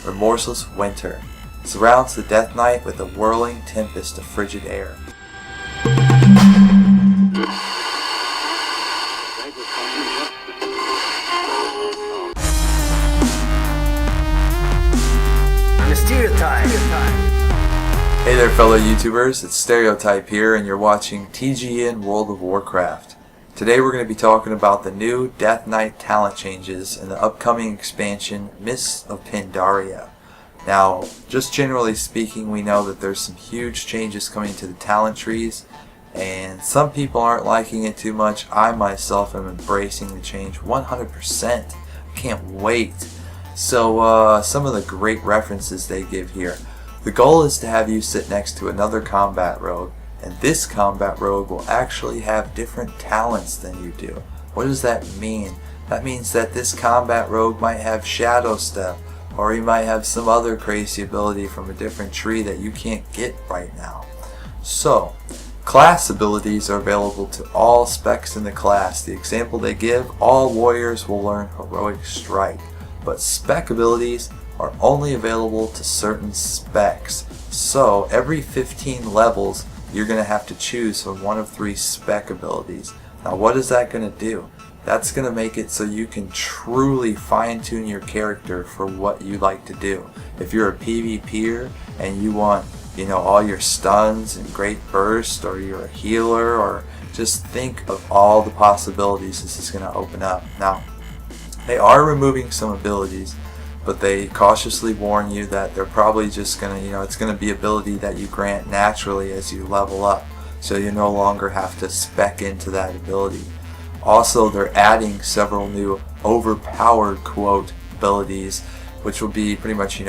remorseless winter, surrounds the Death Knight with a whirling tempest of frigid air. Stereotype. Hey there fellow YouTubers, it's Stereotype here and you're watching TGN World of Warcraft. Today we're going to be talking about the new Death Knight talent changes in the upcoming expansion Mists of Pandaria. Now, just generally speaking, we know that there's some huge changes coming to the talent trees and some people aren't liking it too much. I myself am embracing the change 100%. Can't wait. So some of the great references they give here. The goal is to have you sit next to another combat rogue, and this combat rogue will actually have different talents than you do. What does that mean? That means that this combat rogue might have Shadow Step, or he might have some other crazy ability from a different tree that you can't get right now. So, class abilities are available to all specs in the class. The example they give, all warriors will learn Heroic Strike. But spec abilities are only available to certain specs. So every 15 levels you're going to have to choose from one of 3 spec abilities. Now what is that going to do? That's going to make it so you can truly fine-tune your character for what you like to do. If you're a PvPer and you want, all your stuns and great burst, or you're a healer, or just think of all the possibilities this is going to open up. Now, they are removing some abilities, but they cautiously warn you that they're probably just going to, it's going to be ability that you grant naturally as you level up. So you no longer have to spec into that ability. Also, they're adding several new overpowered quote abilities, which will be pretty much,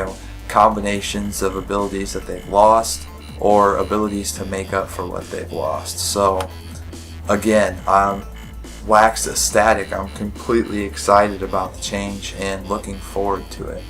combinations of abilities that they've lost or abilities to make up for what they've lost. So again, wax ecstatic. I'm completely excited about the change and looking forward to it.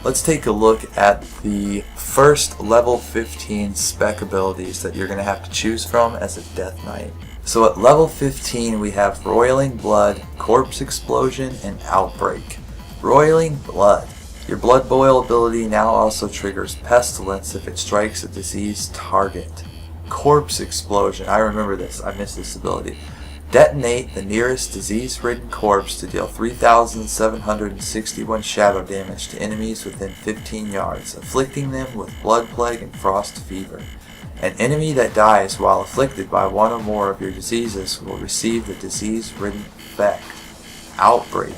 Let's take a look at the first level 15 spec abilities that you're going to have to choose from as a Death Knight. So at level 15 we have Roiling Blood, Corpse Explosion, and Outbreak. Roiling Blood. Your Blood Boil ability now also triggers Pestilence if it strikes a diseased target. Corpse Explosion. I remember this. I missed this ability. Detonate the nearest disease-ridden corpse to deal 3,761 shadow damage to enemies within 15 yards, afflicting them with Blood Plague and Frost Fever. An enemy that dies while afflicted by one or more of your diseases will receive the disease-ridden effect. Outbreak.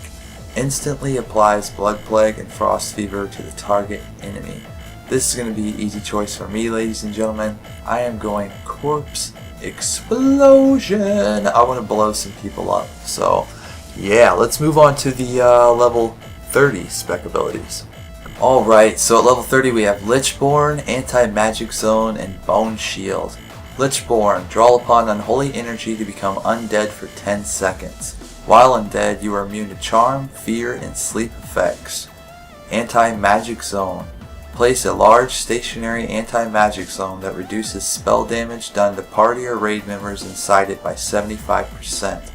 Instantly applies Blood Plague and Frost Fever to the target enemy. This is going to be an easy choice for me, ladies and gentlemen. I am going Corpse Explosion. I want to blow some people up. So yeah, let's move on to the level 30 spec abilities. Alright, so at level 30 we have Lichborn, Anti-Magic Zone, and Bone Shield. Lichborn, draw upon unholy energy to become undead for 10 seconds. While undead, you are immune to charm, fear, and sleep effects. Anti-Magic Zone. Place a large stationary anti-magic zone that reduces spell damage done to party or raid members inside it by 75%.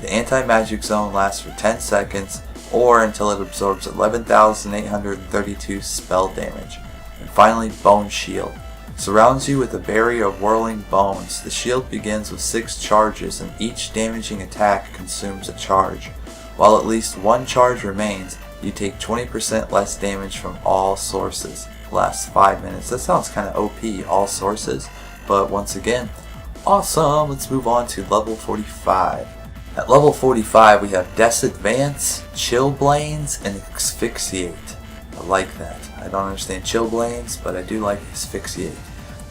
The anti-magic zone lasts for 10 seconds or until it absorbs 11,832 spell damage. And finally, Bone Shield. Surrounds you with a barrier of whirling bones. The shield begins with 6 charges and each damaging attack consumes a charge. While at least 1 charge remains, you take 20% less damage from all sources. Lasts 5 minutes. That sounds kind of OP, all sources. But once again, awesome. Let's move on to level 45. At level 45 we have Disadvance, Chillblains, and Asphyxiate. I like that. I don't understand Chillblains, but I do like Asphyxiate.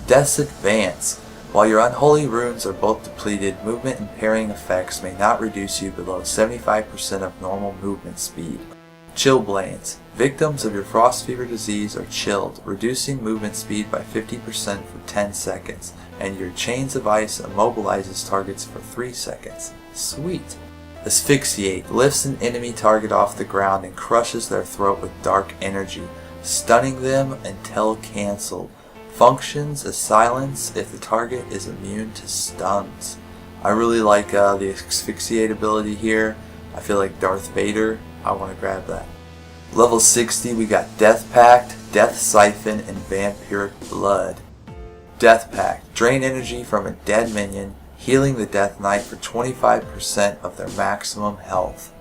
Disadvance. While your unholy runes are both depleted, movement and parrying effects may not reduce you below 75% of normal movement speed. Chillblains. Victims of your Frost Fever disease are chilled, reducing movement speed by 50% for 10 seconds, and your Chains of Ice immobilizes targets for 3 seconds. Sweet. Asphyxiate. Lifts an enemy target off the ground and crushes their throat with dark energy, stunning them until cancelled. Functions as silence if the target is immune to stuns. I really like the Asphyxiate ability here. I feel like Darth Vader. I want to grab that. Level 60 we got Death Pact, Death Siphon and Vampiric Blood. Death Pact. Drain energy from a dead minion, healing the Death Knight for 25% of their maximum health.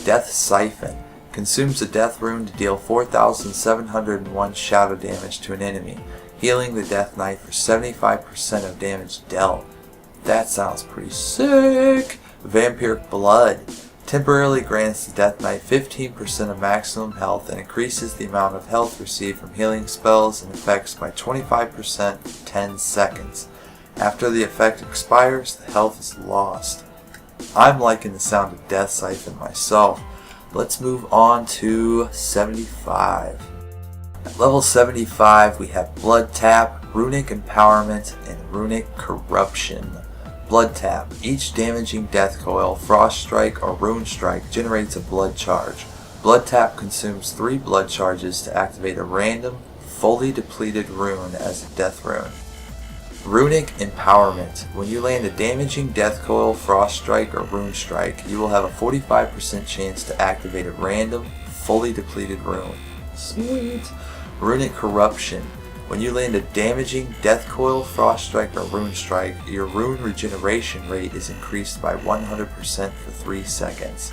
Death Siphon. Consumes a death rune to deal 4,701 shadow damage to an enemy, healing the Death Knight for 75% of damage dealt. That sounds pretty sick! Vampiric Blood. Temporarily grants the Death Knight 15% of maximum health and increases the amount of health received from healing spells and effects by 25% for 10 seconds. After the effect expires, the health is lost. I'm liking the sound of Death Siphon myself. Let's move on to 75. At level 75 we have Blood Tap, Runic Empowerment, and Runic Corruption. Blood Tap. Each damaging Death Coil, Frost Strike, or Rune Strike generates a Blood Charge. Blood Tap consumes 3 Blood Charges to activate a random, fully depleted rune as a Death Rune. Runic Empowerment. When you land a damaging Death Coil, Frost Strike, or Rune Strike, you will have a 45% chance to activate a random, fully depleted rune. Sweet! Runic Corruption. When you land a damaging Death Coil, Frost Strike, or Rune Strike, your rune regeneration rate is increased by 100% for 3 seconds.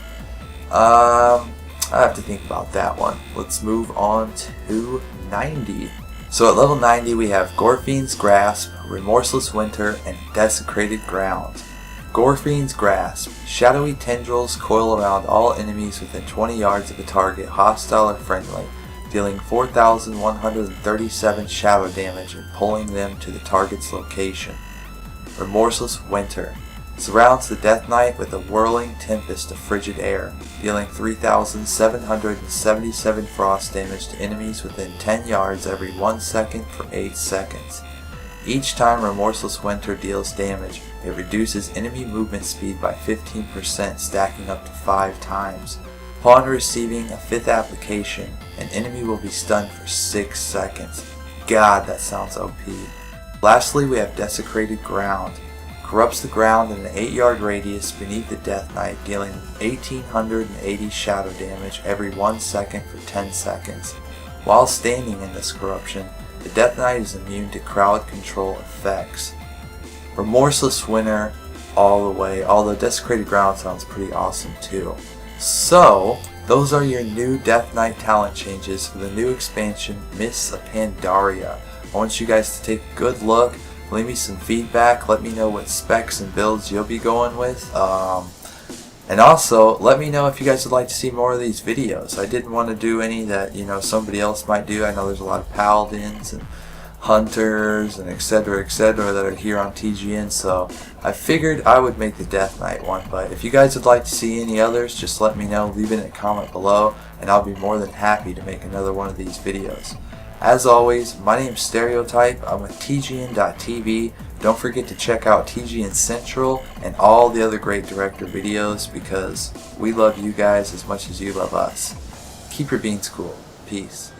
I have to think about that one. Let's move on to 90. So at level 90 we have Gorfiend's Grasp, Remorseless Winter, and Desecrated Ground. Gorfiend's Grasp. Shadowy tendrils coil around all enemies within 20 yards of a target, hostile or friendly, dealing 4,137 shadow damage and pulling them to the target's location. Remorseless Winter. Surrounds the Death Knight with a whirling tempest of frigid air, dealing 3,777 frost damage to enemies within 10 yards every 1 second for 8 seconds. Each time Remorseless Winter deals damage, it reduces enemy movement speed by 15%, stacking up to 5 times. Upon receiving a 5th application, an enemy will be stunned for 6 seconds. God, that sounds OP. Lastly, we have Desecrated Ground. Corrupts the ground in an 8-yard radius beneath the Death Knight, dealing 1,880 shadow damage every 1 second for 10 seconds. While standing in this corruption, the Death Knight is immune to crowd control effects. Remorseless Winter all the way, although Desecrated Ground sounds pretty awesome too. So, those are your new Death Knight talent changes for the new expansion, Mists of Pandaria. I want you guys to take a good look, leave me some feedback, let me know what specs and builds you'll be going with, and also let me know if you guys would like to see more of these videos. I didn't want to do any that somebody else might do. I know there's a lot of paladins and hunters and etc that are here on TGN, so I figured I would make the Death Knight one. But if you guys would like to see any others, just let me know, leave it in a comment below, and I'll be more than happy to make another one of these videos. As always, my name's Stereotype. I'm with TGN.TV. Don't forget to check out TGN Central and all the other great director videos, because we love you guys as much as you love us. Keep your beans cool. Peace.